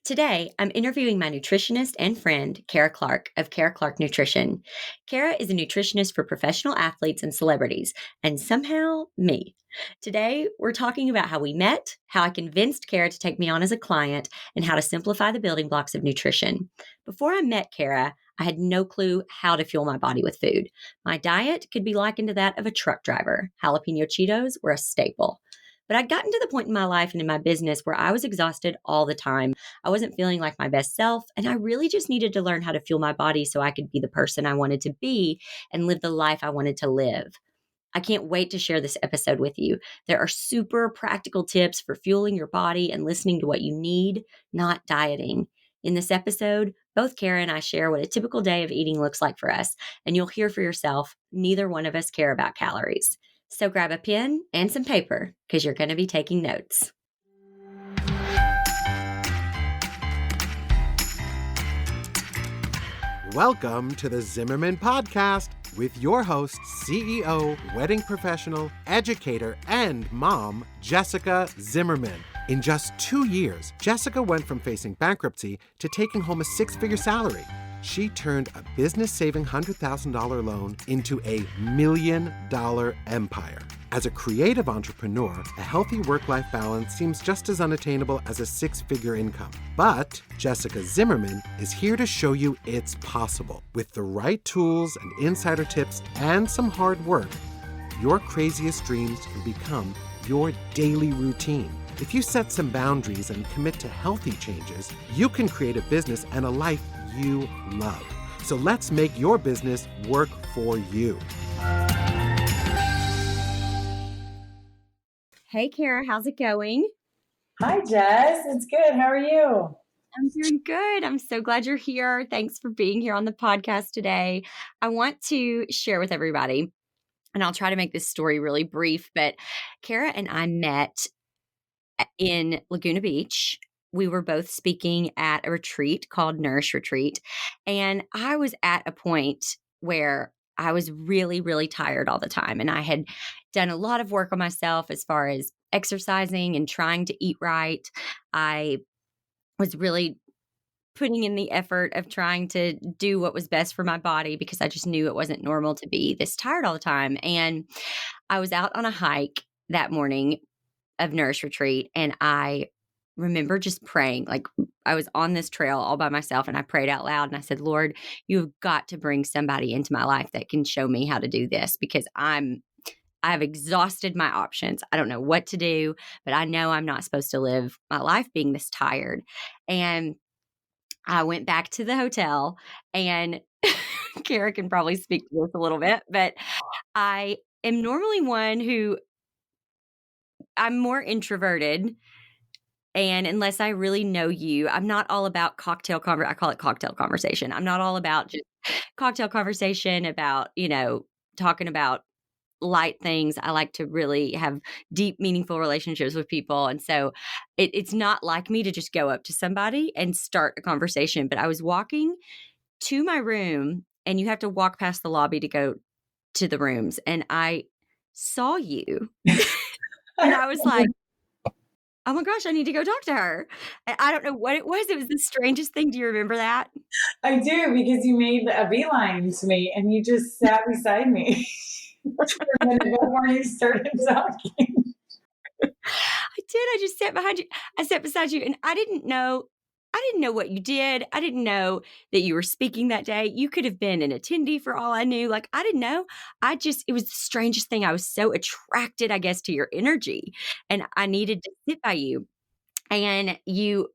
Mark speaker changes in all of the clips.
Speaker 1: Today, I'm interviewing my nutritionist and friend, Cara Clark of Cara Clark Nutrition. Cara is a nutritionist for professional athletes and celebrities, and somehow me. Today, we're talking about how we met, how I convinced Cara to take me on as a client, and how to simplify the building blocks of nutrition. Before I met Cara, I had no clue how to fuel my body with food. My diet could be likened to that of a truck driver. Jalapeno Cheetos were a staple. But I'd gotten to the point in my life and in my business where I was exhausted all the time. I wasn't feeling like my best self, and I really just needed to learn how to fuel my body so I could be the person I wanted to be and live the life I wanted to live. I can't wait to share this episode with you. There are super practical tips for fueling your body and listening to what you need, not dieting. In this episode, both Cara and I share what a typical day of eating looks like for us, and you'll hear for yourself, neither one of us care about calories. So grab a pen and some paper because you're going to be taking notes.
Speaker 2: Welcome to the Zimmerman Podcast with your host, CEO, wedding professional, educator, and mom, Jessica Zimmerman. In just 2 years, Jessica went from facing bankruptcy to taking home a six-figure salary. She turned a business-saving $100,000 loan into a $1 million empire. As a creative entrepreneur, a healthy work-life balance seems just as unattainable as a six-figure income. But Jessica Zimmerman is here to show you it's possible. With the right tools and insider tips and some hard work, your craziest dreams can become your daily routine. If you set some boundaries and commit to healthy changes, you can create a business and a life you love. So let's make your business work for you.
Speaker 1: Hey, Cara, how's it going?
Speaker 3: Hi, Jess. It's good. How are you?
Speaker 1: I'm doing good. I'm so glad you're here. Thanks for being here on the podcast today. I want to share with everybody, and I'll try to make this story really brief, but Cara and I met in Laguna Beach. We were both speaking at a retreat called Nourish Retreat, and I was at a point where I was really, really tired all the time. And I had done a lot of work on myself as far as exercising and trying to eat right. I was really putting in the effort of trying to do what was best for my body because I just knew it wasn't normal to be this tired all the time. And I was out on a hike that morning of Nourish Retreat, and I remember just praying. Like, I was on this trail all by myself, and I prayed out loud and I said, Lord, you've got to bring somebody into my life that can show me how to do this because I've exhausted my options. I don't know what to do, but I know I'm not supposed to live my life being this tired. And I went back to the hotel, and Cara can probably speak to this a little bit, but I am normally one who I'm more introverted. And unless I really know you, I'm not all about I call it cocktail conversation. I'm not all about just cocktail conversation about, talking about light things. I like to really have deep, meaningful relationships with people. And so it's not like me to just go up to somebody and start a conversation. But I was walking to my room, and you have to walk past the lobby to go to the rooms. And I saw you. And I was like, oh my gosh, I need to go talk to her. I don't know what it was. It was the strangest thing. Do you remember that?
Speaker 3: I do, because you made a beeline to me and you just sat beside me for a minute before you started talking.
Speaker 1: I did. I just sat behind you. I sat beside you, and I didn't know what you did. I didn't know that you were speaking that day. You could have been an attendee for all I knew. Like, I didn't know. It was the strangest thing. I was so attracted, I guess, to your energy, and I needed to sit by you. And you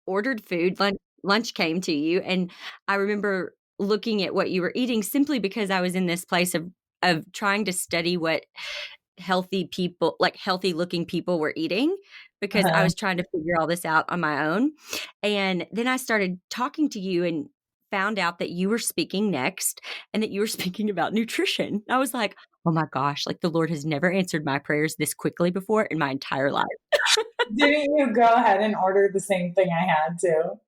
Speaker 1: ordered food. Lunch came to you, and I remember looking at what you were eating simply because I was in this place of trying to study what healthy looking people were eating, because I was trying to figure all this out on my own. And then I started talking to you and found out that you were speaking next, and that you were speaking about nutrition. I was like, oh my gosh, like the Lord has never answered my prayers this quickly before in my entire life.
Speaker 3: Didn't you go ahead and order the same thing I had too?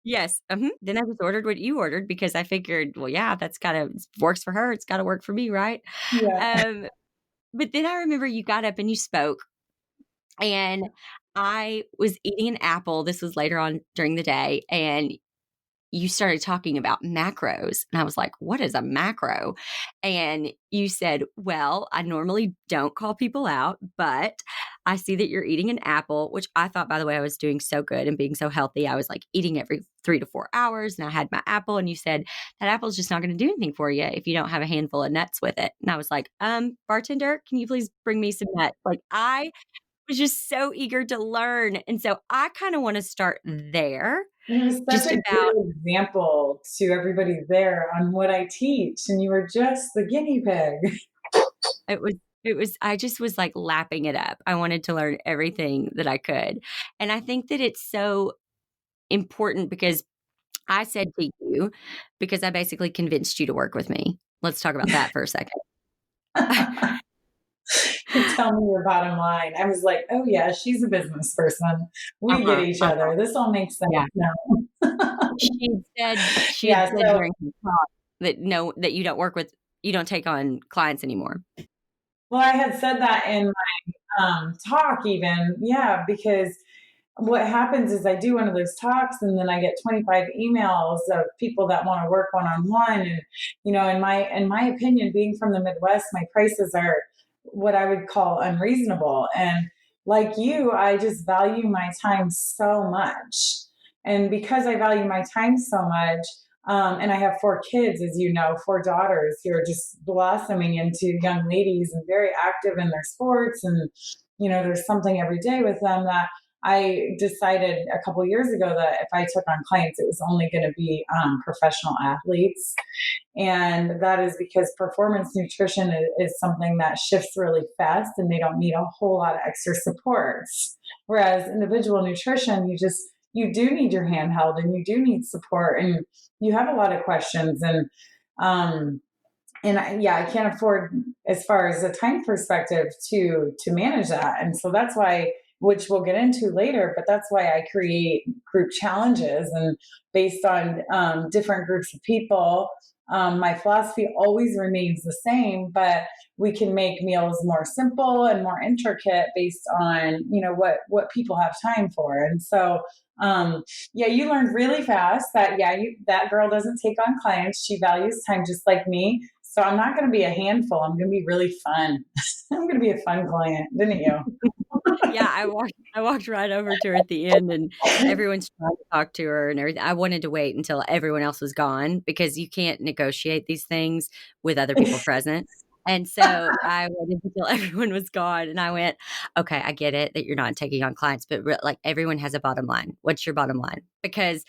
Speaker 1: Yes. Then I just ordered what you ordered because I figured, well, yeah, that's works for her. It's got to work for me, right?
Speaker 3: Yeah.
Speaker 1: But then I remember you got up and you spoke, and I was eating an apple. This was later on during the day, and you started talking about macros. And I was like, what is a macro? And you said, well, I normally don't call people out, but I see that you're eating an apple, which I thought, by the way, I was doing so good and being so healthy. I was like eating every 3 to 4 hours, and I had my apple. And you said, that apple's just not going to do anything for you if you don't have a handful of nuts with it. And I was like, bartender, can you please bring me some nuts? Like, I was just so eager to learn. And so I kind of want to start there,
Speaker 3: And it was
Speaker 1: just
Speaker 3: such a
Speaker 1: about
Speaker 3: good example to everybody there on what I teach. And you were just the guinea pig.
Speaker 1: it was I just was like lapping it up. I wanted to learn everything that I could. And I think that it's so important because I said to you, because I basically convinced you to work with me. Let's talk about that for a second.
Speaker 3: Tell me your bottom line. I was like, oh yeah, she's a business person. We get each other. This all makes sense
Speaker 1: Yeah.
Speaker 3: now.
Speaker 1: She
Speaker 3: Yeah,
Speaker 1: had said
Speaker 3: so
Speaker 1: during the talk that you don't take on clients anymore.
Speaker 3: well, I had said that in my talk even, yeah, because what happens is I do one of those talks and then I get 25 emails of people that want to work one-on-one. And, in my opinion, being from the Midwest, my prices are what I would call unreasonable. And like you, I just value my time so much. And because I value my time so much, and I have 4 kids, as you know, 4 daughters who are just blossoming into young ladies and very active in their sports. And, there's something every day with them that I decided a couple of years ago that if I took on clients, it was only going to be professional athletes. And that is because performance nutrition is something that shifts really fast and they don't need a whole lot of extra supports. Whereas individual nutrition, you do need your hand held and you do need support and you have a lot of questions. I can't afford, as far as a time perspective, to manage that. And so that's why, which we'll get into later, but that's why I create group challenges and based on different groups of people. My philosophy always remains the same, but we can make meals more simple and more intricate based on what people have time for. And so you learned really fast that that girl doesn't take on clients. She values time just like me. So I'm not going to be a handful. I'm going to be really fun. I'm going to be a fun client, didn't you?
Speaker 1: Yeah, I walked right over to her at the end, and everyone's trying to talk to her and everything. I wanted to wait until everyone else was gone because you can't negotiate these things with other people present. And so I waited until everyone was gone, and I went, okay, I get it that you're not taking on clients, but like everyone has a bottom line. What's your bottom line? Because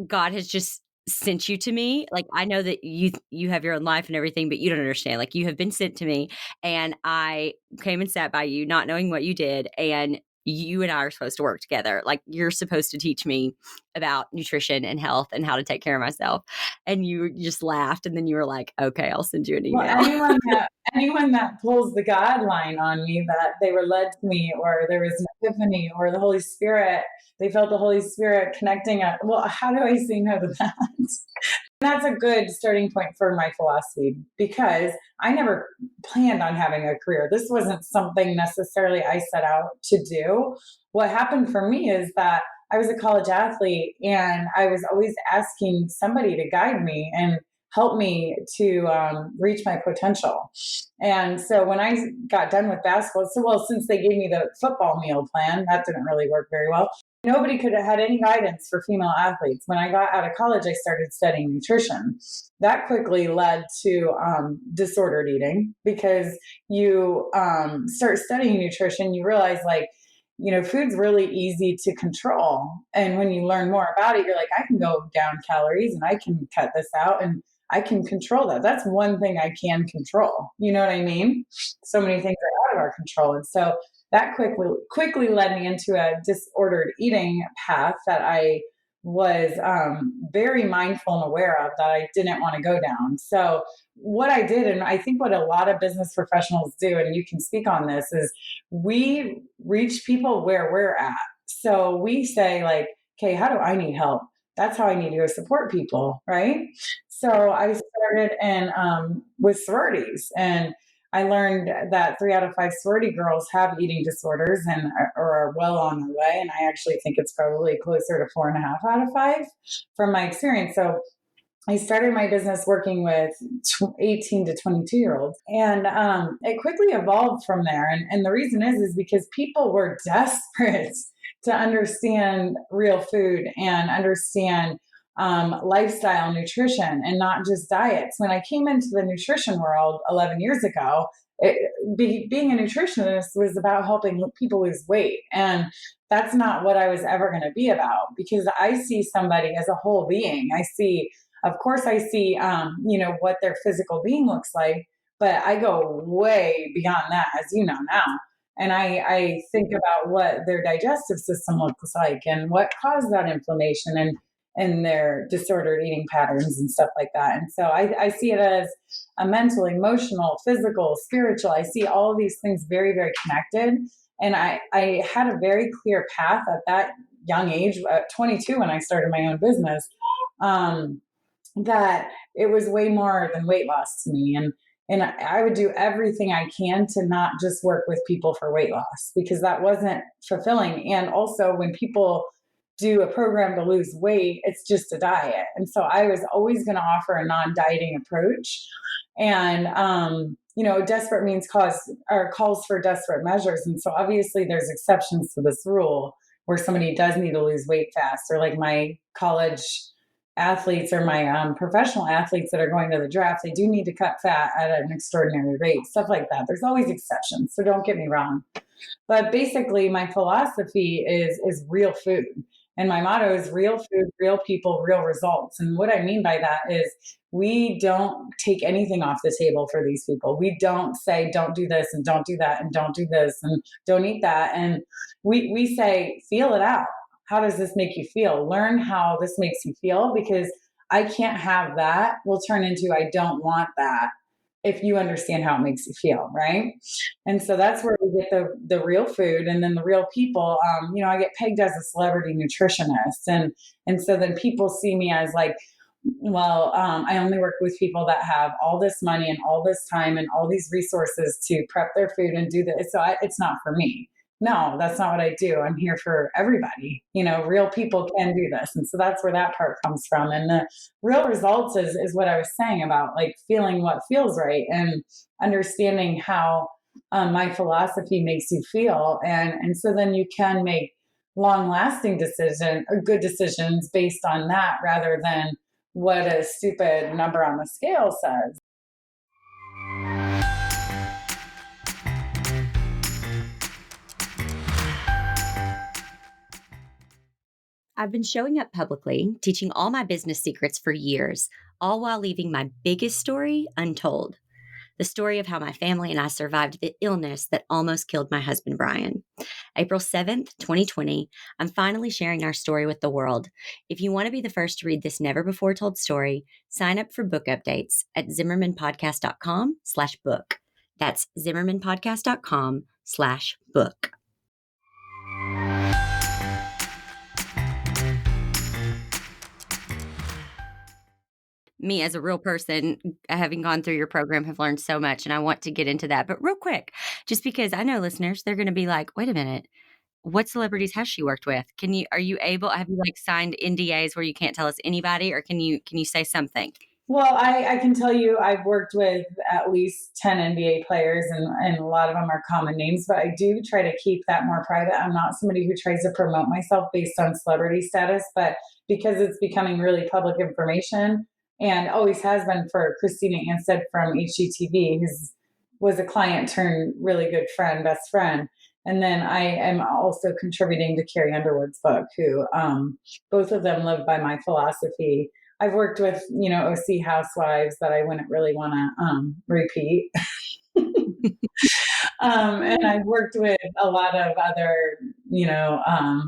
Speaker 1: God has just sent you to me. Like, I know that you have your own life and everything, but you don't understand. Like, you have been sent to me, and I came and sat by you, not knowing what you did, and you and I are supposed to work together. Like, you're supposed to teach me about nutrition and health and how to take care of myself. And you just laughed, and then you were like, okay, I'll send you an email.
Speaker 3: Well, anyone that pulls the God line on me that they were led to me or there was an epiphany or the Holy Spirit, they felt the Holy Spirit connecting us. Well, how do I say no to that? That's a good starting point for my philosophy because I never planned on having a career. This wasn't something necessarily I set out to do. What happened for me is that I was a college athlete and I was always asking somebody to guide me and help me to reach my potential. And so when I got done with basketball, since they gave me the football meal plan, that didn't really work very well. Nobody could have had any guidance for female athletes. When I got out of college, I started studying nutrition. That quickly led to disordered eating because you start studying nutrition, you realize food's really easy to control. And when you learn more about it, you're like, I can go down calories and I can cut this out and I can control that. That's one thing I can control. You know what I mean? So many things are out of our control. And so that quickly led me into a disordered eating path that I was very mindful and aware of that I didn't want to go down. So what I did, and I think what a lot of business professionals do, and you can speak on this, is we reach people where we're at. So we say like, okay, how do I need help? That's how I need to go support people, right? So I started with sororities and I learned that 3 out of 5 sorority girls have eating disorders and are well on their way. And I actually think it's probably closer to 4.5 out of 5 from my experience. So I started my business working with 18 to 22-year-olds, and it quickly evolved from there. And the reason is because people were desperate to understand real food and understand lifestyle nutrition and not just diets. When I came into the nutrition world 11 years ago, being a nutritionist was about helping people lose weight. And that's not what I was ever going to be about, because I see somebody as a whole being. Of course, I see, what their physical being looks like, but I go way beyond that, as you know now. And I think about what their digestive system looks like and what caused that inflammation and their disordered eating patterns and stuff like that. And so I see it as a mental, emotional, physical, spiritual. I see all of these things very, very connected. And I had a very clear path at that young age, at 22, when I started my own business. That it was way more than weight loss to me. And I would do everything I can to not just work with people for weight loss, because that wasn't fulfilling. And also, when people do a program to lose weight, it's just a diet. And so I was always going to offer a non-dieting approach. And, desperate means calls for desperate measures. And so obviously there's exceptions to this rule where somebody does need to lose weight fast, or like my college athletes or my professional athletes that are going to the draft, they do need to cut fat at an extraordinary rate, stuff like that. There's always exceptions, so don't get me wrong. But basically, my philosophy is real food. And my motto is real food, real people, real results. And what I mean by that is we don't take anything off the table for these people. We don't say, don't do this and don't do that and don't do this and don't eat that. And we say, feel it out. How does this make you feel? Learn how this makes you feel, because I can't have that will turn into I don't want that if you understand how it makes you feel, right? And so that's where we get the real food, and then the real people. I get pegged as a celebrity nutritionist, and so then people see me as like, well, I only work with people that have all this money and all this time and all these resources to prep their food and do this. So it's not for me. No, that's not what I do. I'm here for everybody. Real people can do this. And so that's where that part comes from. And the real results is what I was saying about like feeling what feels right and understanding how my philosophy makes you feel. And so then you can make long lasting good decisions based on that, rather than what a stupid number on the scale says.
Speaker 1: I've been showing up publicly, teaching all my business secrets for years, all while leaving my biggest story untold. The story of how my family and I survived the illness that almost killed my husband, Brian. April 7th, 2020, I'm finally sharing our story with the world. If you want to be the first to read this never-before-told story, sign up for book updates at zimmermanpodcast.com/book. That's zimmermanpodcast.com/book. Me as a real person, having gone through your program, have learned so much, and I want to get into that. But real quick, just because I know listeners, they're going to be like, wait a minute, what celebrities has she worked with? Have you like signed NDAs where you can't tell us anybody, or can you say something?
Speaker 3: Well, I can tell you I've worked with at least 10 NBA players, and a lot of them are common names, but I do try to keep that more private. I'm not somebody who tries to promote myself based on celebrity status, but because it's becoming really public information, and always has been for Christina Anstead from HGTV, who was a client turned really good friend, best friend. And then I am also contributing to Carrie Underwood's book, who both of them live by my philosophy. I've worked with, OC housewives that I wouldn't really want to repeat. And I've worked with a lot of other,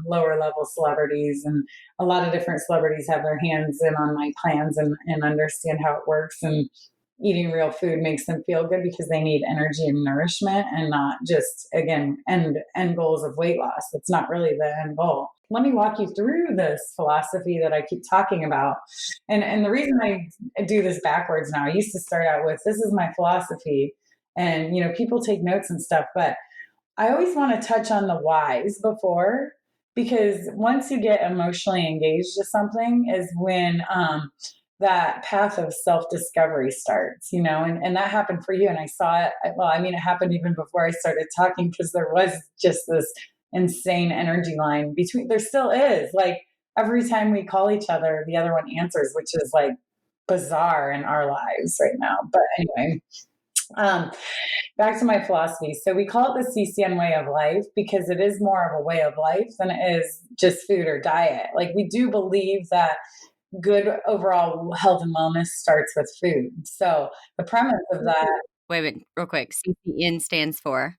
Speaker 3: lower level celebrities, and a lot of different celebrities have their hands in on my plans and understand how it works. And eating real food makes them feel good because they need energy and nourishment, and not just, again, end goals of weight loss. That's not really the end goal. Let me walk you through this philosophy that I keep talking about. And the reason I do this backwards now, I used to start out with, this is my philosophy. And, people take notes and stuff, but I always want to touch on the whys before, because once you get emotionally engaged to something is when that path of self-discovery starts, and that happened for you. And I saw it. Well, I mean, it happened even before I started talking, because there was just this insane energy line between, there still is, like every time we call each other, the other one answers, which is like bizarre in our lives right now. But anyway, back to my philosophy. So we call it the CCN way of life because it is more of a way of life than it is just food or diet. Like, we do believe that good overall health and wellness starts with food. So the premise of that.
Speaker 1: Wait a minute, real quick. CCN stands for?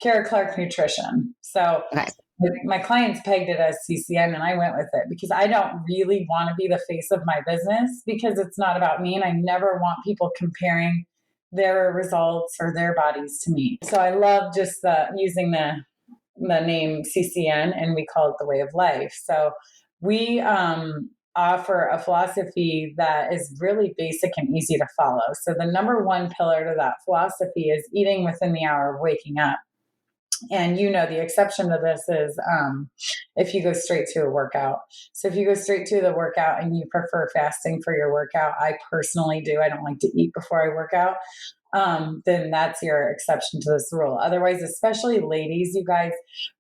Speaker 3: Cara Clark Nutrition. So
Speaker 1: okay.
Speaker 3: My clients pegged it as CCN, and I went with it because I don't really want to be the face of my business, because it's not about me. And I never want people comparing their results or their bodies to me. So I love just using the name CCN, and we call it the way of life. So we offer a philosophy that is really basic and easy to follow. So the number one pillar to that philosophy is eating within the hour of waking up. And the exception to this is if you go straight to a workout. So if you go straight to the workout and you prefer fasting for your workout, I personally do. I don't like to eat before I work out. Then that's your exception to this rule. Otherwise, especially ladies, you guys,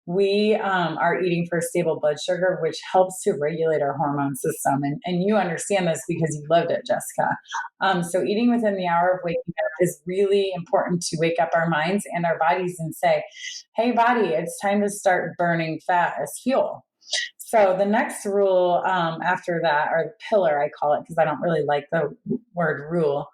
Speaker 3: we are eating for stable blood sugar, which helps to regulate our hormone system. And you understand this because you lived it, Jessica. So eating within the hour of waking up is really important to wake up our minds and our bodies and say, hey, body, it's time to start burning fat as fuel. So the next rule after that, or the pillar, I call it, because I don't really like the word rule.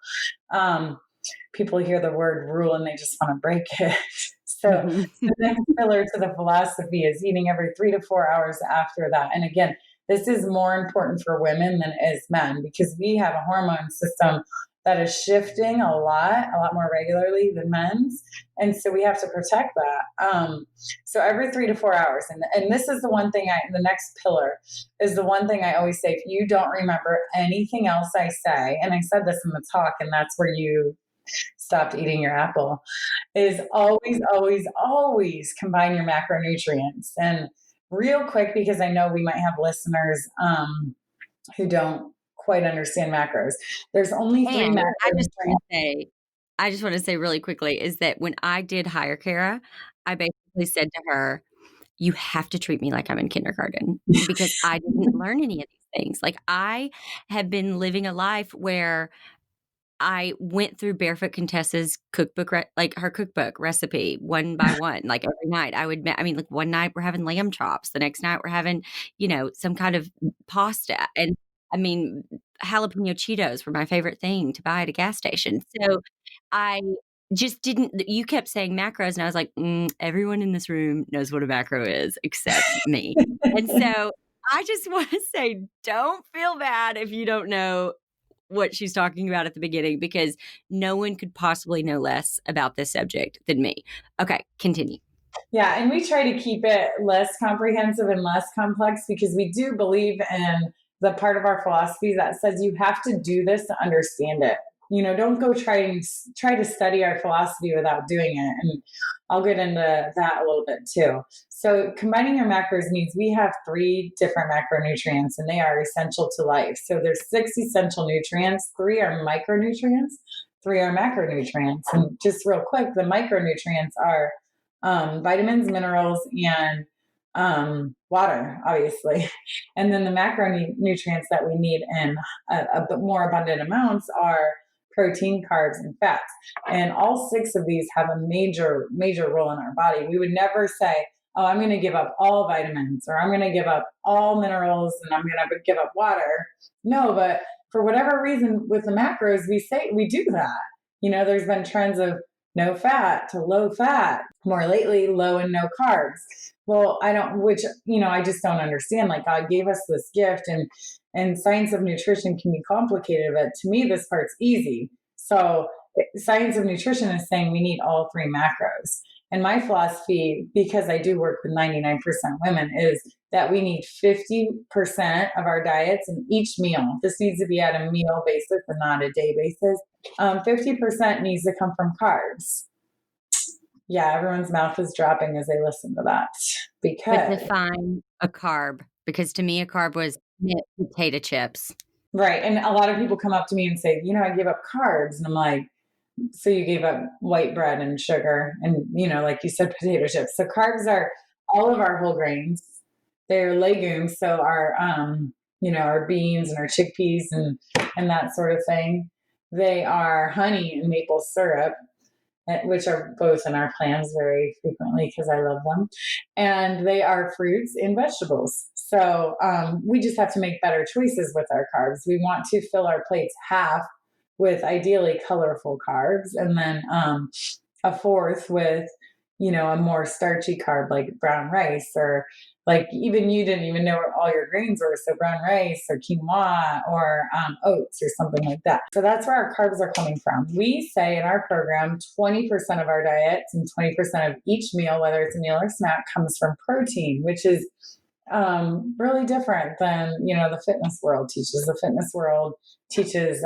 Speaker 3: People hear the word rule and they just want to break it. So the next pillar to the philosophy is eating every 3 to 4 hours after that. And again, this is more important for women than it is men, because we have a hormone system that is shifting a lot more regularly than men's. And so we have to protect that. So every 3 to 4 hours. And this is the one thing the next pillar is the one thing I always say, if you don't remember anything else I say, and I said this in the talk, and that's where you stopped eating your apple, is always, always, always combine your macronutrients. And real quick, because I know we might have listeners who don't quite understand macros. There's only 3 macros.
Speaker 1: I just want to say really quickly is that when I did hire Cara, I basically said to her, you have to treat me like I'm in kindergarten, because I didn't learn any of these things. Like, I have been living a life where I went through Barefoot Contessa's cookbook, like her cookbook recipe, one by one. Like every night like one night we're having lamb chops. The next night we're having, some kind of pasta. And jalapeno Cheetos were my favorite thing to buy at a gas station. So I just didn't, you kept saying macros, and I was like, everyone in this room knows what a macro is except me. And so I just want to say, don't feel bad if you don't know what she's talking about at the beginning, because no one could possibly know less about this subject than me. Okay, continue.
Speaker 3: Yeah, and we try to keep it less comprehensive and less complex, because we do believe in the part of our philosophy that says you have to do this to understand it. Don't go try to study our philosophy without doing it. And I'll get into that a little bit too. So combining your macros means we have 3 different macronutrients, and they are essential to life. So there's 6 essential nutrients. 3 are micronutrients, 3 are macronutrients. And just real quick, the micronutrients are vitamins, minerals, and water, obviously. And then the macronutrients that we need in a bit more abundant amounts are protein, carbs, and fats. And all 6 of these have a major, major role in our body. We would never say, oh, I'm going to give up all vitamins, or I'm going to give up all minerals, and I'm going to give up water. No, but for whatever reason with the macros, we say we do that. There's been trends of no fat to low fat, more lately low and no carbs. Well, I just don't understand. Like, God gave us this gift, and science of nutrition can be complicated, but to me, this part's easy. So science of nutrition is saying we need all 3 macros. And my philosophy, because I do work with 99% women, is that we need 50% of our diets in each meal. This needs to be at a meal basis and not a day basis. 50% needs to come from carbs. Yeah, everyone's mouth is dropping as they listen to that
Speaker 1: But
Speaker 3: because
Speaker 1: define a carb, because to me, a carb was potato chips.
Speaker 3: right. And a lot of people come up to me and say, I gave up carbs. And I'm like, so you gave up white bread and sugar and, like you said, potato chips. So carbs are all of our whole grains. They're legumes. So our beans and our chickpeas and that sort of thing. They are honey and maple syrup, which are both in our plans very frequently because I love them. And they are fruits and vegetables. So we just have to make better choices with our carbs. We want to fill our plates half with ideally colorful carbs, and then a fourth with, a more starchy carb like brown rice, or like even you didn't even know what all your grains were. So brown rice or quinoa or oats or something like that. So that's where our carbs are coming from. We say in our program, 20% of our diets and 20% of each meal, whether it's a meal or snack, comes from protein, which is really different than the fitness world teaches. The fitness world teaches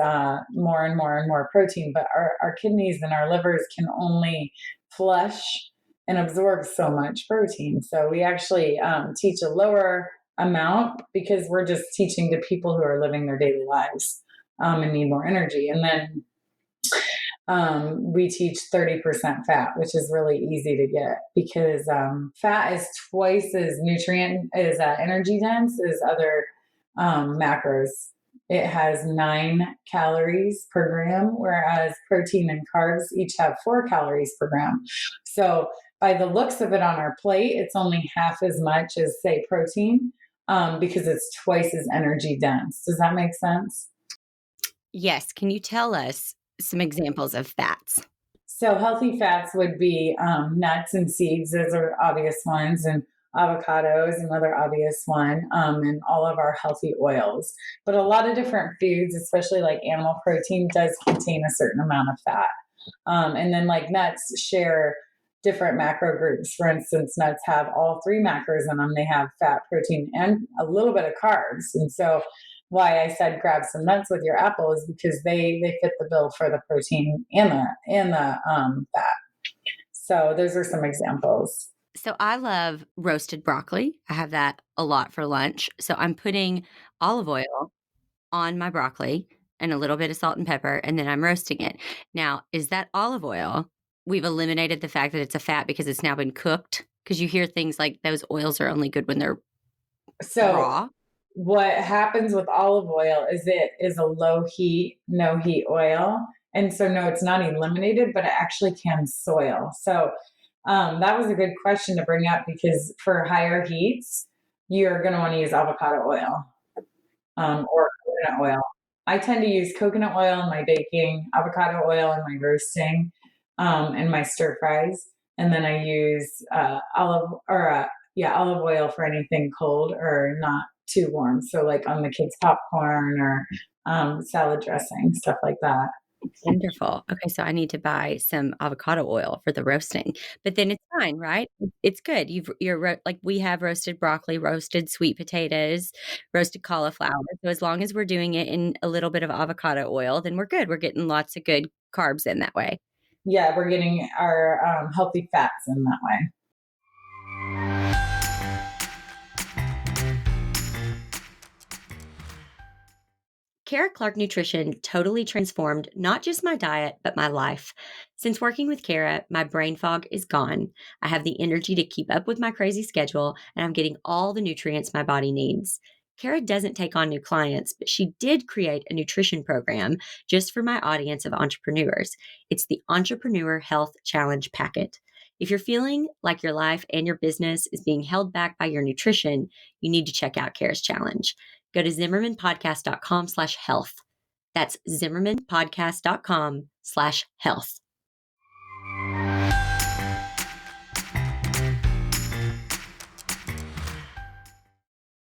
Speaker 3: more and more and more protein, but our kidneys and our livers can only flush and absorb so much protein. So we actually teach a lower amount because we're just teaching to people who are living their daily lives and need more energy. And then we teach 30% fat, which is really easy to get because fat is twice as energy dense as other macros. It has 9 calories per gram, whereas protein and carbs each have 4 calories per gram. So by the looks of it on our plate, it's only half as much as, say, protein because it's twice as energy dense. Does that make sense?
Speaker 1: Yes. Can you tell us some examples of fats?
Speaker 3: So healthy fats would be nuts and seeds. Those are obvious ones, and avocados, another obvious one, and all of our healthy oils. But a lot of different foods, especially like animal protein, does contain a certain amount of fat. And then like nuts share different macro groups. For instance, nuts have all 3 macros in them. They have fat, protein, and a little bit of carbs. And so why I said grab some nuts with your apple is because they fit the bill for the protein and the fat. So those are some examples.
Speaker 1: So I love roasted broccoli. I have that a lot for lunch. So I'm putting olive oil on my broccoli and a little bit of salt and pepper, and then I'm roasting it. Now, is that olive oil? We've eliminated the fact that it's a fat because it's now been cooked. Because you hear things like those oils are only good when they're raw.
Speaker 3: What happens with olive oil is it is a low heat, no heat oil. And so, no, it's not eliminated, but it actually can soil. So that was a good question to bring up because for higher heats, you're going to want to use avocado oil or coconut oil. I tend to use coconut oil in my baking, avocado oil in my roasting, and my stir fries. And then I use olive oil for anything cold or not too warm. So like on the kids' popcorn or salad dressing, stuff like that.
Speaker 1: Wonderful. Okay, so I need to buy some avocado oil for the roasting, but then it's fine, right? It's good. Like we have roasted broccoli, roasted sweet potatoes, roasted cauliflower. So as long as we're doing it in a little bit of avocado oil, then we're good. We're getting lots of good carbs in that way.
Speaker 3: Yeah, we're getting our healthy fats in that way.
Speaker 1: Cara Clark Nutrition totally transformed not just my diet, but my life. Since working with Cara, my brain fog is gone. I have the energy to keep up with my crazy schedule, and I'm getting all the nutrients my body needs. Cara doesn't take on new clients, but she did create a nutrition program just for my audience of entrepreneurs. It's the Entrepreneur Health Challenge Packet. If you're feeling like your life and your business is being held back by your nutrition, you need to check out Cara's challenge. Go to zimmermanpodcast.com/health. That's zimmermanpodcast.com/health.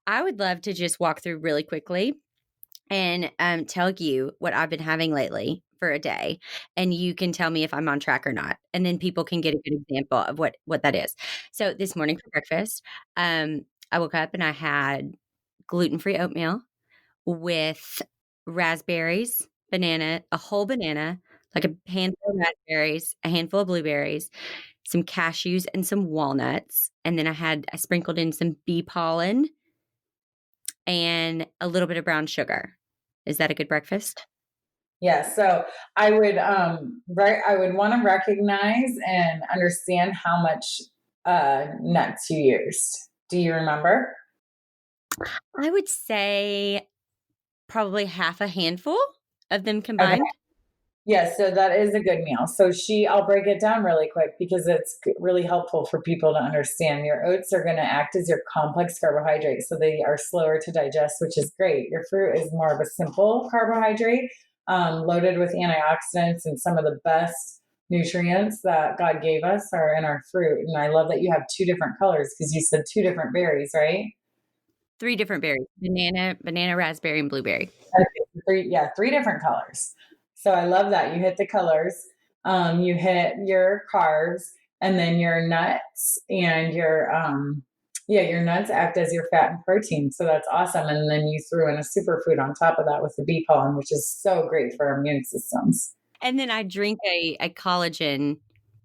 Speaker 1: I would love to just walk through really quickly and tell you what I've been having lately for a day. And you can tell me if I'm on track or not. And then people can get a good example of what that is. So this morning for breakfast, I woke up and I had gluten-free oatmeal with raspberries, banana, a whole banana, like a handful of raspberries, a handful of blueberries, some cashews, and some walnuts. And then I sprinkled in some bee pollen and a little bit of brown sugar. Is that a good breakfast?
Speaker 3: Yeah. So I would want to recognize and understand how much nuts you used. Do you remember?
Speaker 1: I would say probably half a handful of them
Speaker 3: Okay.
Speaker 1: combined.
Speaker 3: Yes, so that is a good meal. So I'll break it down really quick because it's really helpful for people to understand. Your oats are going to act as your complex carbohydrate, so they are slower to digest, which is great. Your fruit is more of a simple carbohydrate, loaded with antioxidants, and some of the best nutrients that God gave us are in our fruit. And I love that you have two different colors because you said two different berries, right?
Speaker 1: 3 different berries: banana, raspberry, and blueberry.
Speaker 3: Okay, three different colors. So I love that you hit the colors. You hit your carbs, and then your nuts, and your nuts act as your fat and protein. So that's awesome. And then you threw in a superfood on top of that with the bee pollen, which is so great for our immune systems.
Speaker 1: And then I drink a collagen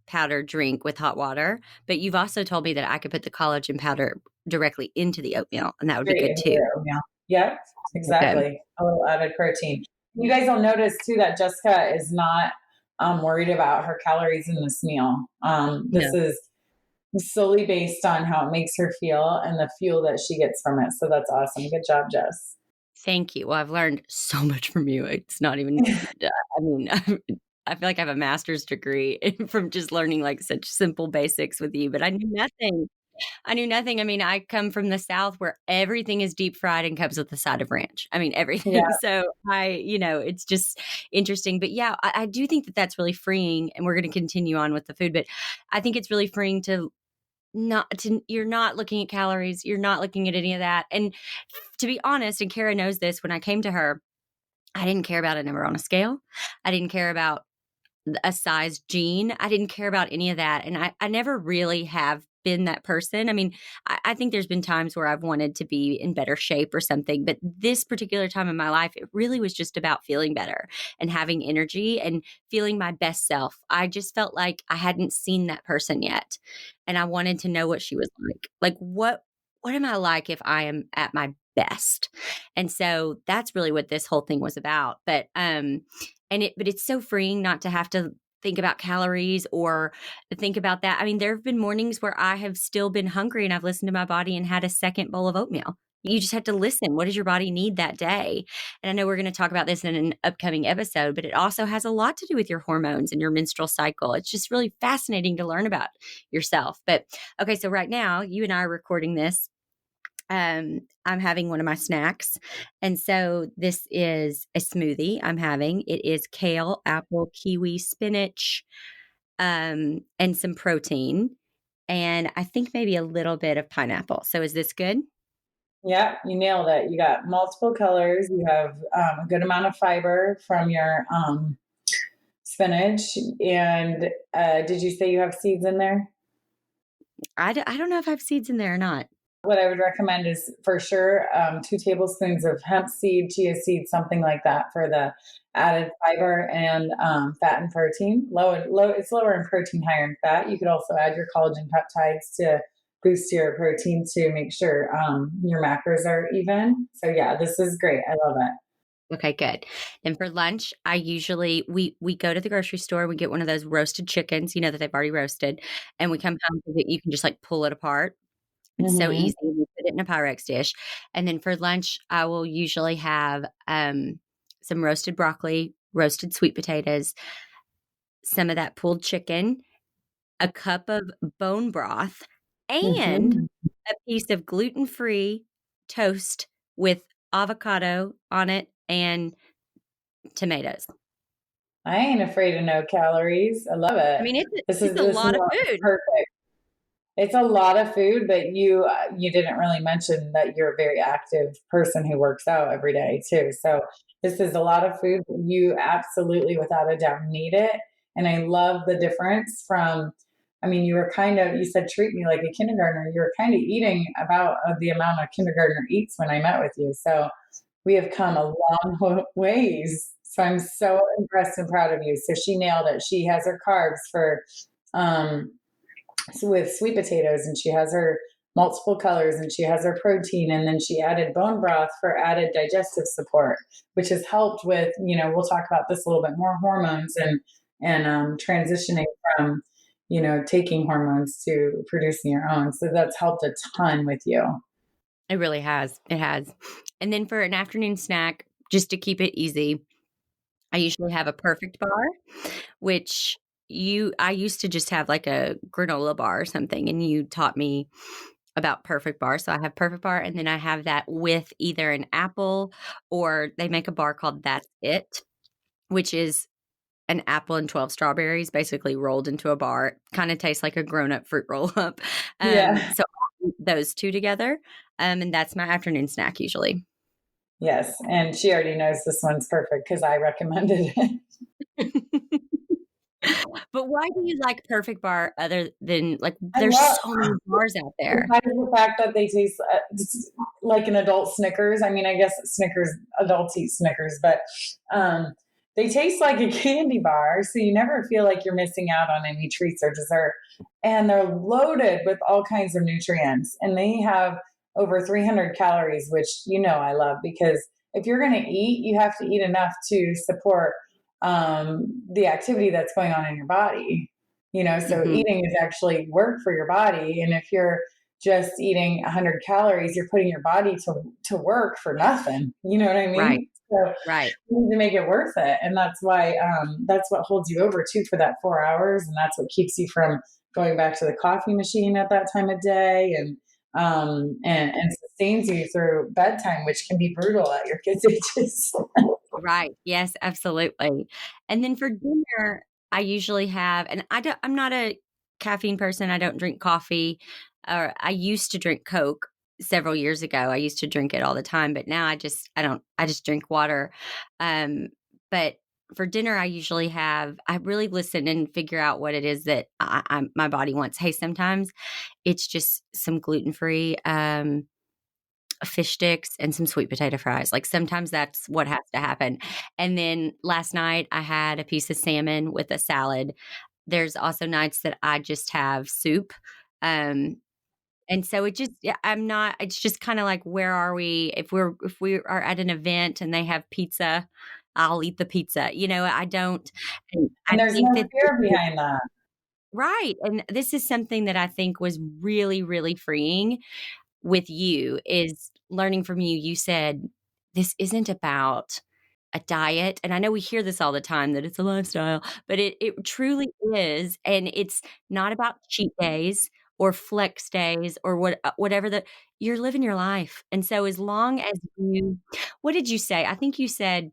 Speaker 1: powder drink with hot water. But you've also told me that I could put the collagen powder directly into the oatmeal, and that would be
Speaker 3: Great
Speaker 1: good
Speaker 3: into
Speaker 1: too.
Speaker 3: your oatmeal. Yep, exactly. A little added protein. You guys will notice too that Jessica is not worried about her calories in this meal. This
Speaker 1: No.
Speaker 3: is solely based on how it makes her feel and the fuel that she gets from it. So that's awesome. Good job, Jess.
Speaker 1: Thank you. Well, I've learned so much from you. It's not even, I mean, I feel like I have a master's degree from just learning like such simple basics with you, but I knew nothing. I knew nothing. I mean, I come from the South where everything is deep fried and comes with a side of ranch. I mean, everything.
Speaker 3: Yeah.
Speaker 1: So it's just interesting. But yeah, I do think that that's really freeing. And we're going to continue on with the food, but I think it's really freeing you're not looking at calories. You're not looking at any of that. And to be honest, and Cara knows this, when I came to her, I didn't care about a number on a scale. I didn't care about a size jean. I didn't care about any of that. And I never really have been that person. I mean, I think there's been times where I've wanted to be in better shape or something, but this particular time in my life, it really was just about feeling better and having energy and feeling my best self. I just felt like I hadn't seen that person yet. And I wanted to know what she was like. Like, what am I like if I am at my best? And so that's really what this whole thing was about. But it's so freeing not to have to think about calories or think about that. I mean, there have been mornings where I have still been hungry and I've listened to my body and had a second bowl of oatmeal. You just have to listen. What does your body need that day? And I know we're going to talk about this in an upcoming episode, but it also has a lot to do with your hormones and your menstrual cycle. It's just really fascinating to learn about yourself. But okay, so right now you and I are recording this. I'm having one of my snacks. And so this is a smoothie I'm having. It is kale, apple, kiwi, spinach, and some protein. And I think maybe a little bit of pineapple. So is this good?
Speaker 3: Yeah, you nailed it. You got multiple colors. You have a good amount of fiber from your spinach. And did you say you have seeds in there?
Speaker 1: I don't know if I have seeds in there or not.
Speaker 3: What I would recommend is for sure 2 tablespoons of hemp seed, chia seed, something like that for the added fiber and fat and protein. It's lower in protein, higher in fat. You could also add your collagen peptides to boost your protein to make sure your macros are even. So yeah, this is great. I love it.
Speaker 1: Okay, good. Then for lunch, I usually we go to the grocery store, we get one of those roasted chickens, that they've already roasted, and we come home with it. You can just like pull it apart. It's so easy. We put it in a Pyrex dish. And then for lunch, I will usually have some roasted broccoli, roasted sweet potatoes, some of that pulled chicken, a cup of bone broth, and a piece of gluten-free toast with avocado on it and tomatoes.
Speaker 3: I ain't afraid of no calories. I love it.
Speaker 1: I mean,
Speaker 3: This
Speaker 1: it's a lot of food.
Speaker 3: Perfect. It's a lot of food, but you didn't really mention that you're a very active person who works out every day too. So this is a lot of food. You absolutely, without a doubt, need it. And I love the difference from, you said treat me like a kindergartner. You were kind of eating about the amount a kindergartner eats when I met with you. So we have come a long ways. So I'm so impressed and proud of you. So she nailed it. She has her carbs for with sweet potatoes, and she has her multiple colors, and she has her protein, and then she added bone broth for added digestive support, which has helped with, we'll talk about this a little bit more, hormones and transitioning from, taking hormones to producing your own. So that's helped a ton with you.
Speaker 1: It really has. It has. And then for an afternoon snack, just to keep it easy, I usually have a Perfect Bar, which I used to just have like a granola bar or something, and you taught me about Perfect Bar. So I have Perfect Bar, and then I have that with either an apple, or they make a bar called That's It, which is an apple and 12 strawberries basically rolled into a bar. Kind of tastes like a grown-up fruit roll-up.
Speaker 3: Yeah.
Speaker 1: So I'll eat those two together, and that's my afternoon snack usually.
Speaker 3: Yes. And she already knows this one's perfect because I recommended it.
Speaker 1: But why do you like Perfect Bar other than, like,
Speaker 3: I
Speaker 1: there's
Speaker 3: love
Speaker 1: so many bars out there?
Speaker 3: besides the fact that they taste like an adult Snickers. I mean, I guess adults eat Snickers, but they taste like a candy bar. So you never feel like you're missing out on any treats or dessert. And they're loaded with all kinds of nutrients. And they have over 300 calories, which I love, because if you're going to eat, you have to eat enough to support the activity that's going on in your body. So eating is actually work for your body. And if you're just eating 100 calories, you're putting your body to work for nothing. You know what I mean?
Speaker 1: Right.
Speaker 3: So
Speaker 1: Right.
Speaker 3: you need to make it worth it. And that's why, that's what holds you over too for that 4 hours. And that's what keeps you from going back to the coffee machine at that time of day, and sustains you through bedtime, which can be brutal at your kids' ages.
Speaker 1: Right. Yes, absolutely. And then for dinner, I usually have, and I'm not a caffeine person. I don't drink coffee, or I used to drink Coke several years ago. I used to drink it all the time, but now I just drink water. But for dinner, I really listen and figure out what it is that my body wants. Hey, sometimes it's just some gluten-free, fish sticks and some sweet potato fries. Like, sometimes that's what has to happen. And then last night I had a piece of salmon with a salad. There's also nights that I just have soup. And so it's just kind of like, where are we? If we are at an event and they have pizza, I'll eat the pizza. I don't, and I
Speaker 3: And there's
Speaker 1: think
Speaker 3: no
Speaker 1: that,
Speaker 3: fear behind that.
Speaker 1: right. And this is something that I think was really, really freeing with you, is learning from you. You said, this isn't about a diet. And I know we hear this all the time, that it's a lifestyle, but it truly is. And it's not about cheat days or flex days or whatever, that you're living your life. And so as long as what did you say? I think you said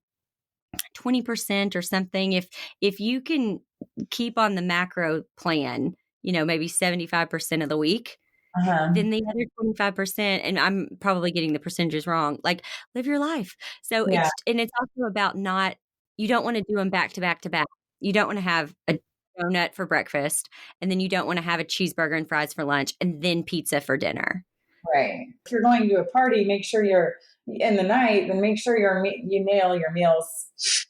Speaker 1: 20% or something. If you can keep on the macro plan, maybe 75% of the week,
Speaker 3: Uh-huh.
Speaker 1: then the other 25%, and I'm probably getting the percentages wrong, like, live your life. So
Speaker 3: Yeah.
Speaker 1: it's also about you don't want to do them back to back to back. You don't want to have a donut for breakfast, and then you don't want to have a cheeseburger and fries for lunch, and then pizza for dinner.
Speaker 3: Right. If you're going to a party, make sure you're in the night, then make sure you nail your meals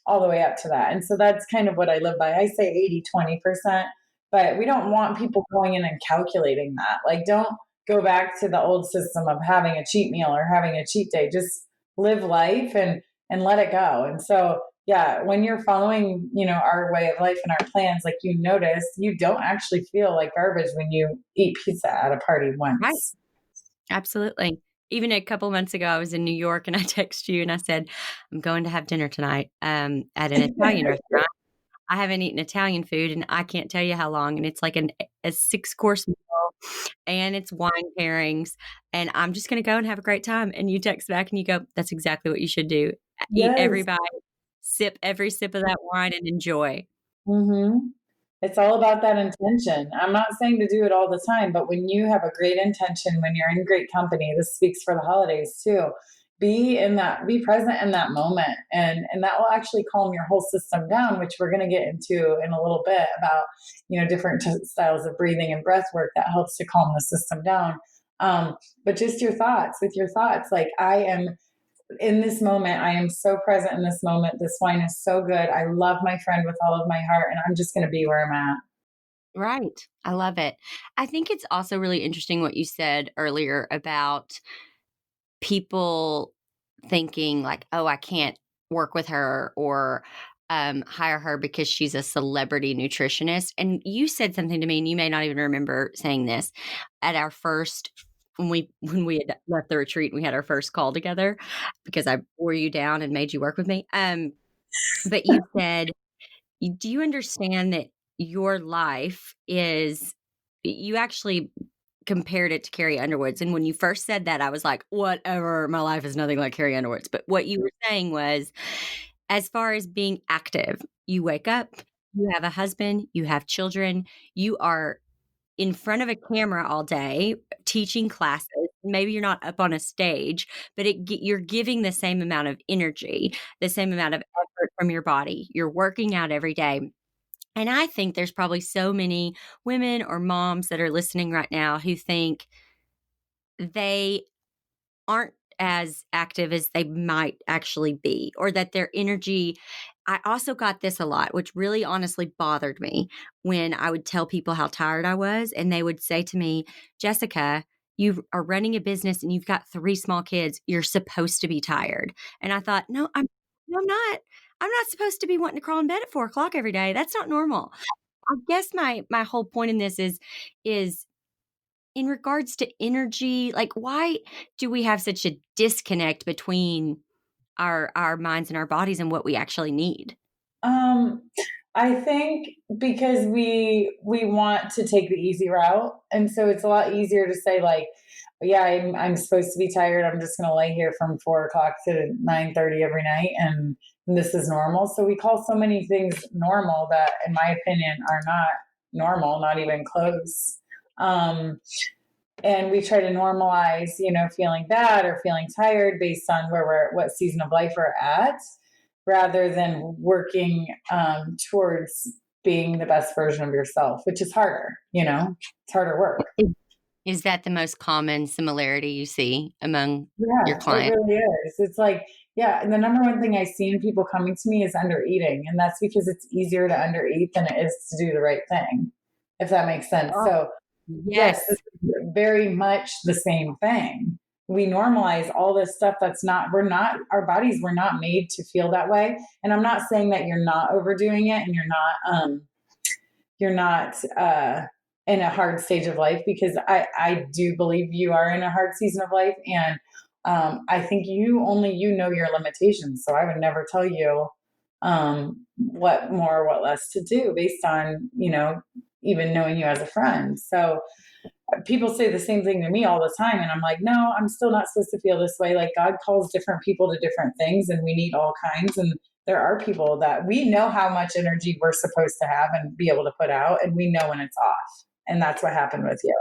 Speaker 3: all the way up to that. And so that's kind of what I live by. I say 80-20%, but we don't want people going in and calculating that. Like, don't go back to the old system of having a cheat meal or having a cheat day. Just live life and let it go. And so, yeah, when you're following, our way of life and our plans, like, you notice you don't actually feel like garbage when you eat pizza at a party once.
Speaker 1: Right. Absolutely. Even a couple months ago, I was in New York, and I texted you and I said, I'm going to have dinner tonight at an Italian restaurant. I haven't eaten Italian food, and I can't tell you how long. And it's like a 6-course meal, and it's wine pairings. And I'm just going to go and have a great time. And you text back and you go, that's exactly what you should do. Eat every
Speaker 3: Yes.
Speaker 1: bite, sip every sip of that wine, and enjoy.
Speaker 3: Mm-hmm. It's all about that intention. I'm not saying to do it all the time, but when you have a great intention, when you're in great company, this speaks for the holidays too. Be present in that moment, and that will actually calm your whole system down, which we're going to get into in a little bit about, different styles of breathing and breath work that helps to calm the system down. But just with your thoughts, like, I am in this moment, I am so present in this moment. This wine is so good. I love my friend with all of my heart, and I'm just going to be where I'm at.
Speaker 1: Right. I love it. I think it's also really interesting what you said earlier about people thinking like, "Oh, I can't work with her or hire her because she's a celebrity nutritionist." And you said something to me, and you may not even remember saying this at our first when we had left the retreat. We had our first call together because I wore you down and made you work with me. But you said, "Do you understand that your life is?" You actually compared it to Carrie Underwood's, and when you first said that, I was like, "Whatever, my life is nothing like Carrie Underwood's." But what you were saying was, as far as being active, you wake up, you have a husband, you have children, you are in front of a camera all day teaching classes. Maybe you're not up on a stage, but you're giving the same amount of energy, the same amount of effort from your body. You're working out every day. And I think there's probably so many women or moms that are listening right now who think they aren't as active as they might actually be, or that their energy. I also got this a lot, which really honestly bothered me when I would tell people how tired I was. And they would say to me, "Jessica, you are running a business and you've got 3 small kids. You're supposed to be tired." And I thought, no, I'm not. I'm not supposed to be wanting to crawl in bed at 4 o'clock every day. That's not normal. I guess my whole point in this is in regards to energy, like, why do we have such a disconnect between our minds and our bodies and what we actually need?
Speaker 3: Um, I think because we want to take the easy route, and so it's a lot easier to say like, yeah, I'm supposed to be tired. I'm just going to lay here from 4 o'clock to 9:30 every night, and this is normal. So we call so many things normal that, in my opinion, are not normal, not even close. Um, and we try to normalize, feeling bad or feeling tired based on what season of life we're at, rather than working towards being the best version of yourself, which is harder. It's harder work.
Speaker 1: Is that the most common similarity you see among your
Speaker 3: Yeah, it
Speaker 1: clients?
Speaker 3: really is. It's like, yeah, and the number one thing I see in people coming to me is undereating, and that's because it's easier to undereat than it is to do the right thing, if that makes sense.
Speaker 1: Oh,
Speaker 3: So yes, this
Speaker 1: yes.
Speaker 3: is very much the same thing. We normalize all this stuff our bodies were not made to feel that way. And I'm not saying that you're not overdoing it and you're not in a hard stage of life, because I do believe you are in a hard season of life. And I think you know your limitations. So I would never tell you what more or what less to do based on, even knowing you as a friend. So people say the same thing to me all the time, and I'm like, no, I'm still not supposed to feel this way. Like, God calls different people to different things, and we need all kinds. And there are people that we know how much energy we're supposed to have and be able to put out, and we know when it's off. And that's what happened with you.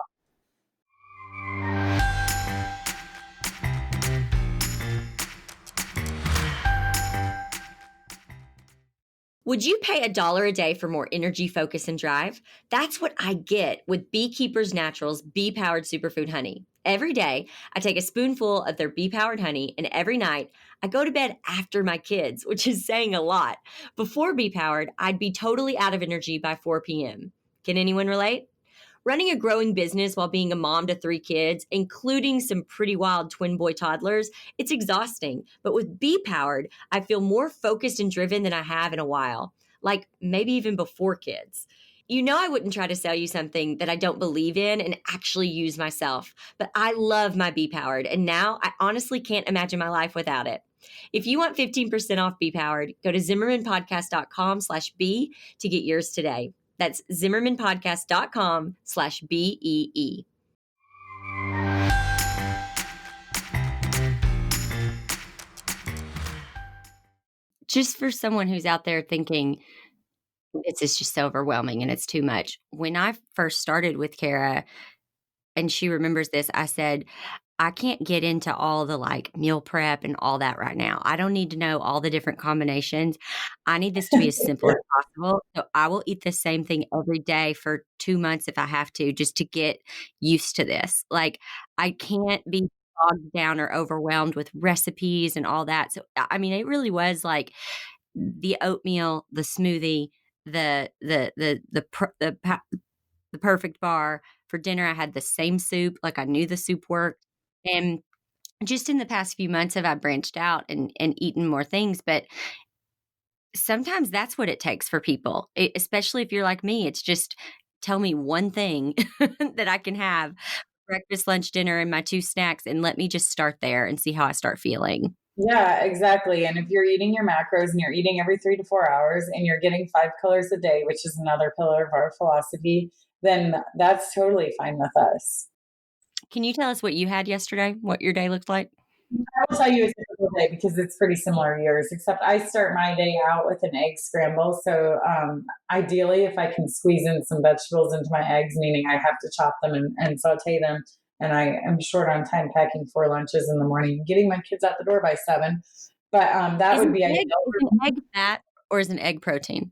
Speaker 1: Would you pay $1 a day for more energy, focus, and drive? That's what I get with Beekeepers Naturals bee-powered superfood honey. Every day, I take a spoonful of their bee-powered honey, and every night, I go to bed after my kids, which is saying a lot. Before bee-powered, I'd be totally out of energy by 4 p.m. Can anyone relate? Running a growing business while being a mom to 3 kids, including some pretty wild twin boy toddlers, it's exhausting. But with Be Powered, I feel more focused and driven than I have in a while, like maybe even before kids. You know, I wouldn't try to sell you something that I don't believe in and actually use myself, but I love my Be Powered, and now I honestly can't imagine my life without it. If you want 15% off Be Powered, go to zimmermanpodcast.com/B to get yours today. That's zimmermanpodcast.com/BEE. Just for someone who's out there thinking, this is just so overwhelming and it's too much. When I first started with Cara, and she remembers this, I said, I can't get into all the like meal prep and all that right now. I don't need to know all the different combinations. I need this to be as simple as possible. So I will eat the same thing every day for 2 months if I have to, just to get used to this. Like, I can't be bogged down or overwhelmed with recipes and all that. So, I mean, it really was like the oatmeal, the smoothie, the the perfect bar. For dinner, I had the same soup. Like, I knew the soup worked. And just in the past few months have I branched out and eaten more things, but sometimes that's what it takes for people, especially if you're like me. It's just tell me one thing that I can have breakfast, lunch, dinner, and my 2 snacks, and let me just start there and see how I start feeling.
Speaker 3: Yeah, exactly. And if you're eating your macros and you're eating every 3 to 4 hours and you're getting 5 colors a day, which is another pillar of our philosophy, then that's totally fine with us.
Speaker 1: Can you tell us what you had yesterday? What your day looked like?
Speaker 3: I will tell you a typical day because it's pretty similar to yours, except I start my day out with an egg scramble. So ideally, if I can squeeze in some vegetables into my eggs, meaning I have to chop them and saute them, and I am short on time packing 4 lunches in the morning, getting my kids out the door by 7. But that would be ideal.
Speaker 1: Is an egg fat or is an egg protein?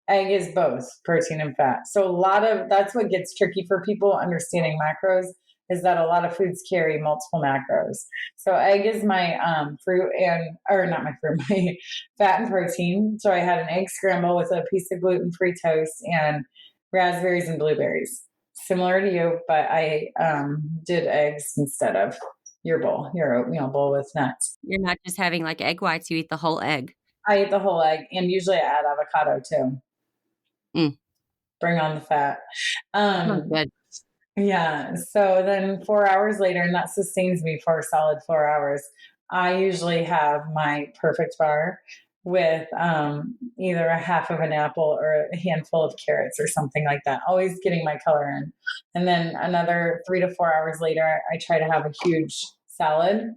Speaker 3: Egg is both protein and fat. So that's what gets tricky for people understanding macros is that a lot of foods carry multiple macros. So egg is my fruit or not my fruit, my fat and protein. So I had an egg scramble with a piece of gluten-free toast and raspberries and blueberries. Similar to you, but I did eggs instead of your oatmeal bowl with nuts.
Speaker 1: You're not just having like egg whites, you eat the whole egg.
Speaker 3: I eat the whole egg, and usually I add avocado too. Bring on the fat.
Speaker 1: Good.
Speaker 3: Yeah. So then 4 hours later, and that sustains me for a solid 4 hours, I usually have my perfect bar with either a half of an apple or a handful of carrots or something like that, always getting my color in. And then another 3 to 4 hours later, I try to have a huge salad.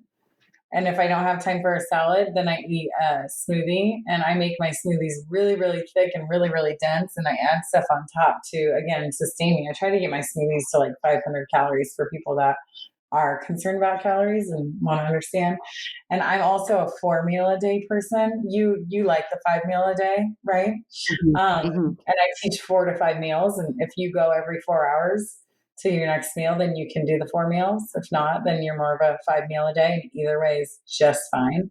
Speaker 3: And if I don't have time for a salad, then I eat a smoothie, and I make my smoothies really, really thick and really, really dense. And I add stuff on top to, again, sustain me. I try to get my smoothies to like 500 calories for people that are concerned about calories and want to understand. And I'm also a 4 meal a day person. You like the 5 meal a day, right? And I teach 4 to 5 meals. And if you go every 4 hours to your next meal, then you can do the 4 meals. If not, then you're more of a 5 meal a day. And either way is just fine.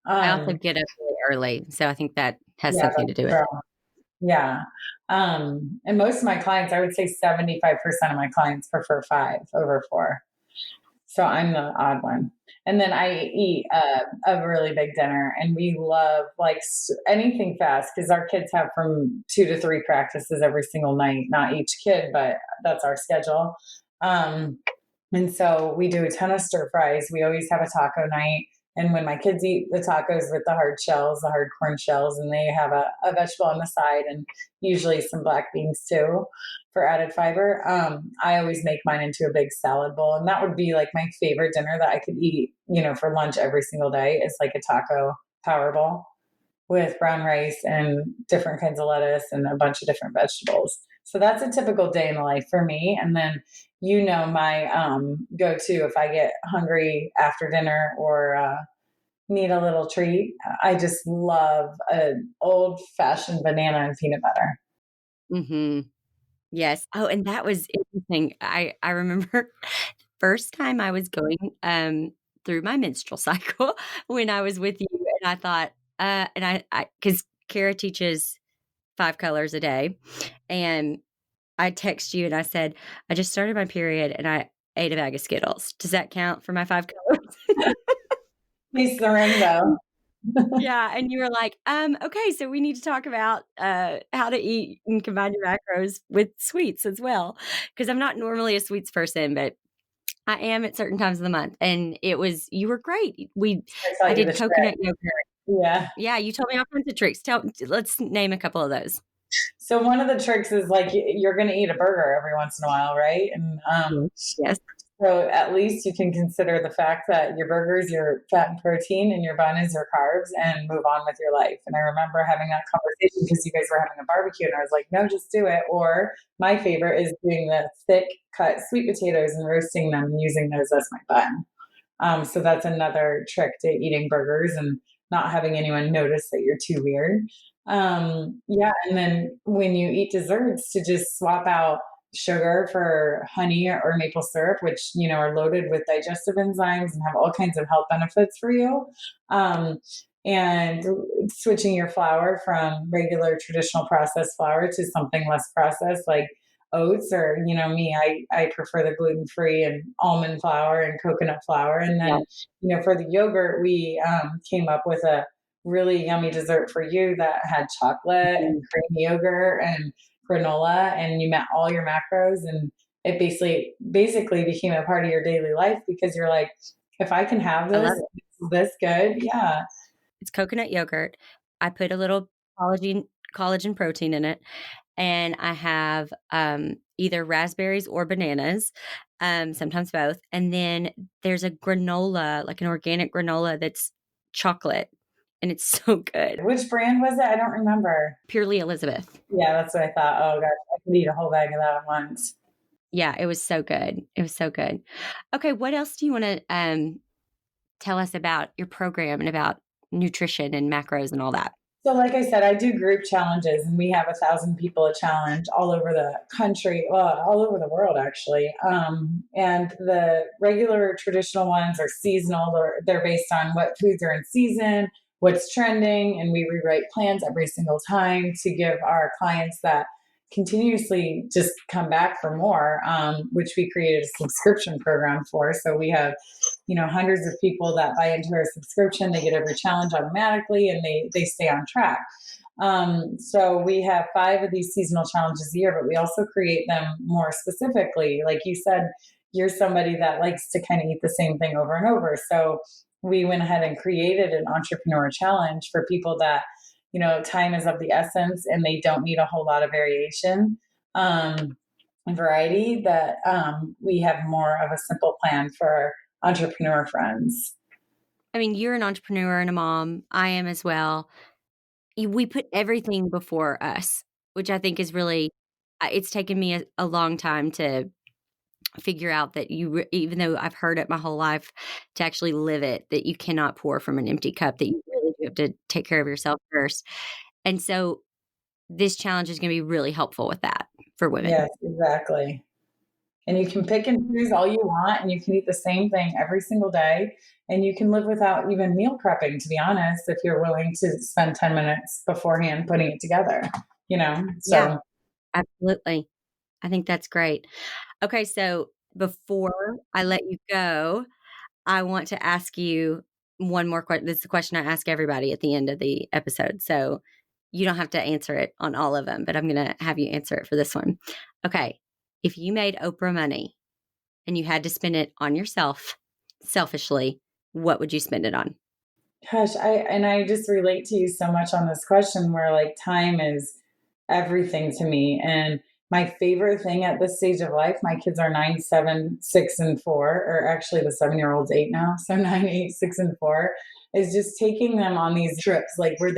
Speaker 1: I also get up really early, so I think that has something to do with it.
Speaker 3: Yeah. And most of my clients, I would say 75% of my clients prefer 5 over 4. So I'm the odd one. And then I eat a really big dinner, and we love like anything fast because our kids have from 2 to 3 practices every single night, not each kid, but that's our schedule. And so we do a ton of stir fries. We always have a taco night. And when my kids eat the tacos with the hard shells, the hard corn shells, and they have a vegetable on the side and usually some black beans too for added fiber, I always make mine into a big salad bowl. And that would be like my favorite dinner that I could eat, for lunch every single day is like a taco power bowl with brown rice and different kinds of lettuce and a bunch of different vegetables. So that's a typical day in the life for me. And then, my go-to if I get hungry after dinner or need a little treat, I just love an old-fashioned banana and peanut butter.
Speaker 1: Mm-hmm. Yes. Oh, and that was interesting. I remember first time I was going through my menstrual cycle when I was with you, and I thought, and I because Cara teaches 5 colors a day, and I text you and I said, I just started my period and I ate a bag of Skittles. Does that count for my 5 colors?
Speaker 3: Piece the rainbow.
Speaker 1: Yeah. And you were like, okay, so we need to talk about how to eat and combine your macros with sweets as well. Because I'm not normally a sweets person, but I am at certain times of the month. And you were great. I did coconut yogurt.
Speaker 3: Yeah.
Speaker 1: Yeah. You told me all kinds of tricks. Let's name a couple of those.
Speaker 3: So one of the tricks is like you're going to eat a burger every once in a while, right? And
Speaker 1: yes.
Speaker 3: So at least you can consider the fact that your burger is your fat and protein and your bun is your carbs and move on with your life. And I remember having that conversation because you guys were having a barbecue and I was like, no, just do it. Or my favorite is doing the thick cut sweet potatoes and roasting them and using those as my bun. So that's another trick to eating burgers and not having anyone notice that you're too weird. Yeah. And then when you eat desserts, to just swap out sugar for honey or maple syrup, which, are loaded with digestive enzymes and have all kinds of health benefits for you. And switching your flour from regular traditional processed flour to something less processed, like oats, or, me, I prefer the gluten-free and almond flour and coconut flour. And
Speaker 1: Yeah.
Speaker 3: then, for the yogurt, we came up with a really yummy dessert for you that had chocolate and creamy yogurt and granola, and you met all your macros, and it basically became a part of your daily life, because you're like, if I can have
Speaker 1: I love
Speaker 3: this,
Speaker 1: it.
Speaker 3: this good. Yeah.
Speaker 1: It's coconut yogurt. I put a little collagen protein in it, and I have either raspberries or bananas, sometimes both. And then there's a granola, like an organic granola that's chocolate, and it's so good.
Speaker 3: Which brand was it? I don't remember.
Speaker 1: Purely Elizabeth.
Speaker 3: Yeah, that's what I thought. Oh gosh, I could eat a whole bag of that at once.
Speaker 1: Yeah, it was so good. It was so good. Okay, what else do you want to tell us about your program and about nutrition and macros and all that?
Speaker 3: So, like I said, I do group challenges, and we have 1,000 people a challenge all over the country, well, all over the world, actually. And the regular traditional ones are seasonal, or they're based on what foods are in season, what's trending, and we rewrite plans every single time to give our clients that continuously just come back for more, which we created a subscription program for. So we have, hundreds of people that buy into our subscription. They get every challenge automatically, and they stay on track. So we have 5 of these seasonal challenges a year, but we also create them more specifically. Like you said, you're somebody that likes to kind of eat the same thing over and over. So we went ahead and created an entrepreneur challenge for people that, time is of the essence and they don't need a whole lot of variation and variety, that we have more of a simple plan for our entrepreneur friends.
Speaker 1: I mean, you're an entrepreneur and a mom. I am as well. We put everything before us, which I think is really, it's taken me a long time to figure out that even though I've heard it my whole life, to actually live it, that you cannot pour from an empty cup, that you really do have to take care of yourself first. And so this challenge is going to be really helpful with that for women.
Speaker 3: Yes, exactly. And you can pick and choose all you want, and you can eat the same thing every single day. And you can live without even meal prepping, to be honest, if you're willing to spend 10 minutes beforehand putting it together, So
Speaker 1: Yeah, absolutely. I think that's great. Okay, so before I let you go, I want to ask you one more question. This is a question I ask everybody at the end of the episode. So you don't have to answer it on all of them, but I'm going to have you answer it for this one. Okay. If you made Oprah money and you had to spend it on yourself selfishly, what would you spend it on?
Speaker 3: Gosh, I just relate to you so much on this question, where like time is everything to me. And my favorite thing at this stage of life, my kids are 9, 7, 6, and 4, or actually the 7-year-old's 8 now. So 9, 8, 6, and 4, is just taking them on these trips, like where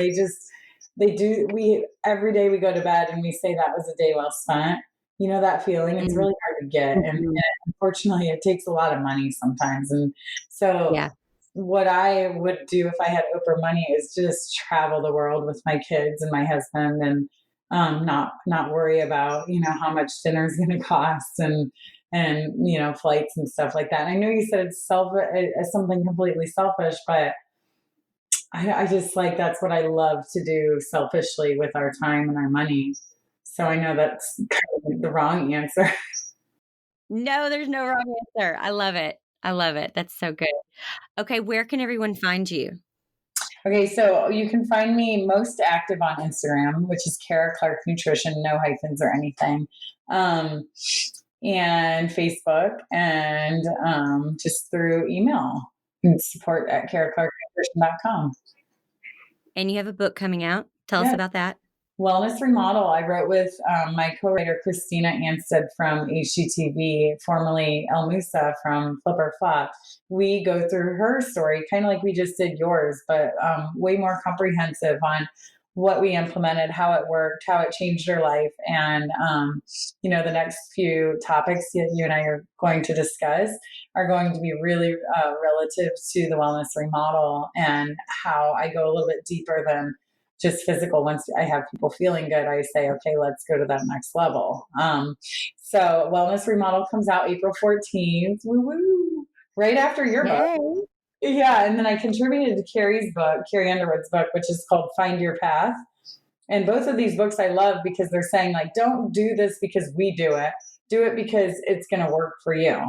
Speaker 3: every day we go to bed and we say that was a day well spent. That feeling, it's really hard to get. And unfortunately, it takes a lot of money sometimes. And so
Speaker 1: Yeah.
Speaker 3: what I would do if I had Oprah money is just travel the world with my kids and my husband, and not worry about, how much dinner is going to cost, and flights and stuff like that. And I know you said it's something completely selfish, but I just like, that's what I love to do selfishly with our time and our money. So I know that's kind of the wrong answer.
Speaker 1: No, there's no wrong answer. I love it. I love it. That's so good. Okay, where can everyone find you?
Speaker 3: Okay, so you can find me most active on Instagram, which is Cara Clark Nutrition, no hyphens or anything, and Facebook, and just through email, support at caraclarknutrition.com.
Speaker 1: And you have a book coming out. Tell us about that.
Speaker 3: Wellness Remodel. I wrote with my co-writer, Christina Anstead from HGTV, formerly El Musa from Flipper Flop. We go through her story, kind of like we just did yours, but way more comprehensive on what we implemented, how it worked, how it changed her life. And, the next few topics that you and I are going to discuss are going to be really relative to the Wellness Remodel, and how I go a little bit deeper than just physical. Once I have people feeling good, I say, okay, let's go to that next level. So Wellness Remodel comes out April 14th, woo-woo, right after your book. Yeah. And then I contributed to Carrie Underwood's book, which is called Find Your Path. And both of these books I love because they're saying, like, don't do this because we do it. Do it because it's going to work for you.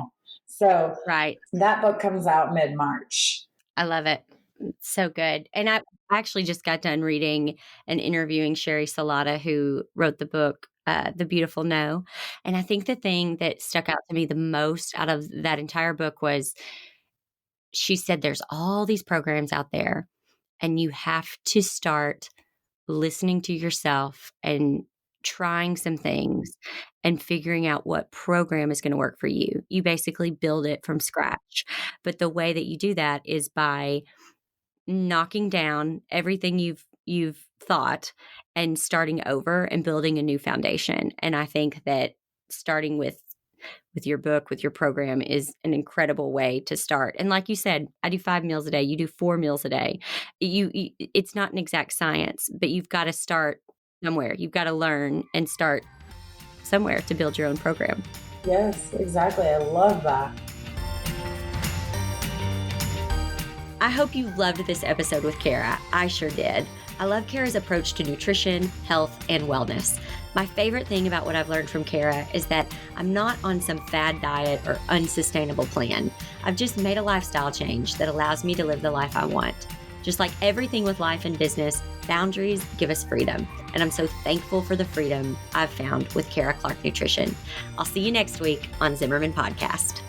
Speaker 3: So
Speaker 1: Right.
Speaker 3: that book comes out mid-March.
Speaker 1: I love it. It's so good. And I actually just got done reading and interviewing Sherry Salata, who wrote the book, The Beautiful No. And I think the thing that stuck out to me the most out of that entire book was she said there's all these programs out there, and you have to start listening to yourself and trying some things and figuring out what program is going to work for you. You basically build it from scratch. But the way that you do that is by knocking down everything you've thought and starting over and building a new foundation. And I think that starting with your book, with your program, is an incredible way to start. And like you said, I do 5 meals a day. You do 4 meals a day. It's not an exact science, but you've got to start somewhere. You've got to learn and start somewhere to build your own program.
Speaker 3: Yes, exactly. I love that.
Speaker 1: I hope you loved this episode with Cara. I sure did. I love Cara's approach to nutrition, health, and wellness. My favorite thing about what I've learned from Cara is that I'm not on some fad diet or unsustainable plan. I've just made a lifestyle change that allows me to live the life I want. Just like everything with life and business, boundaries give us freedom. And I'm so thankful for the freedom I've found with Cara Clark Nutrition. I'll see you next week on Zimmerman Podcast.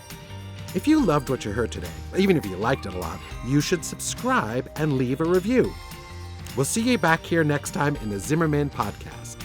Speaker 2: If you loved what you heard today, even if you liked it a lot, you should subscribe and leave a review. We'll see you back here next time in the Zimmerman Podcast.